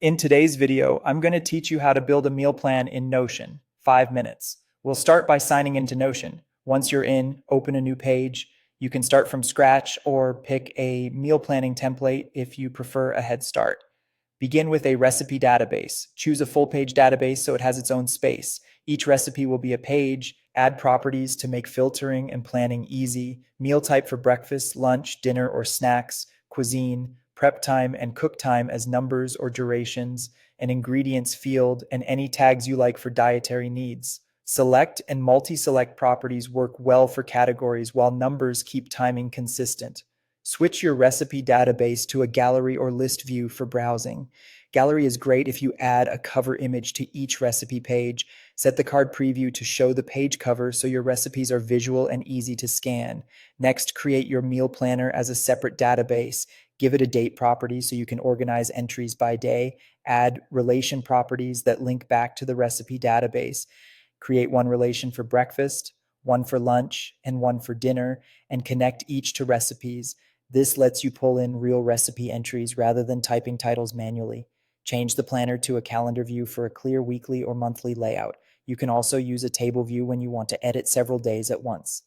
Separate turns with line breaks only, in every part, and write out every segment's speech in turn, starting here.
In today's video, I'm going to teach you how to build a meal plan in Notion, 5 minutes. We'll start by signing into Notion. Once you're in, open a new page. You can start from scratch or pick a meal planning template if you prefer a head start. Begin with a recipe database. Choose a full page database so it has its own space. Each recipe will be a page. Add properties to make filtering and planning easy. Meal type for breakfast, lunch, dinner, or snacks. Cuisine, prep time, and cook time as numbers or durations. An ingredients field, and any tags you like for dietary needs. Select and multi-select properties work well for categories while numbers keep timing consistent. Switch your recipe database to a gallery or list view for browsing. Gallery is great if you add a cover image to each recipe page. Set the card preview to show the page cover so your recipes are visual and easy to scan. Next, create your meal planner as a separate database. Give it a date property so you can organize entries by day. Add relation properties that link back to the recipe database. Create one relation for breakfast, one for lunch, and one for dinner, and connect each to recipes. This lets you pull in real recipe entries rather than typing titles manually. Change the planner to a calendar view for a clear weekly or monthly layout. You can also use a table view when you want to edit several days at once.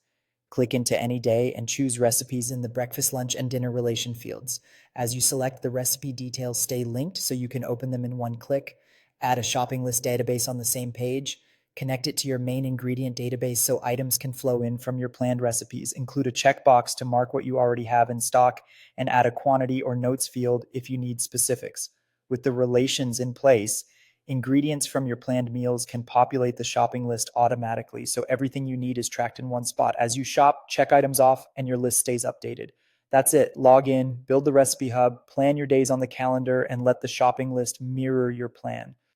Click into any day and choose recipes in the breakfast, lunch, and dinner relation fields. As you select, the recipe details stay linked so you can open them in one click. Add a shopping list database on the same page. Connect it to your main ingredient database so items can flow in from your planned recipes. Include a checkbox to mark what you already have in stock, and add a quantity or notes field if you need specifics. With the relations in place, ingredients from your planned meals can populate the shopping list automatically, so everything you need is tracked in one spot. As you shop, check items off, and your list stays updated. That's it. Log in, build the recipe hub, plan your days on the calendar, and let the shopping list mirror your plan.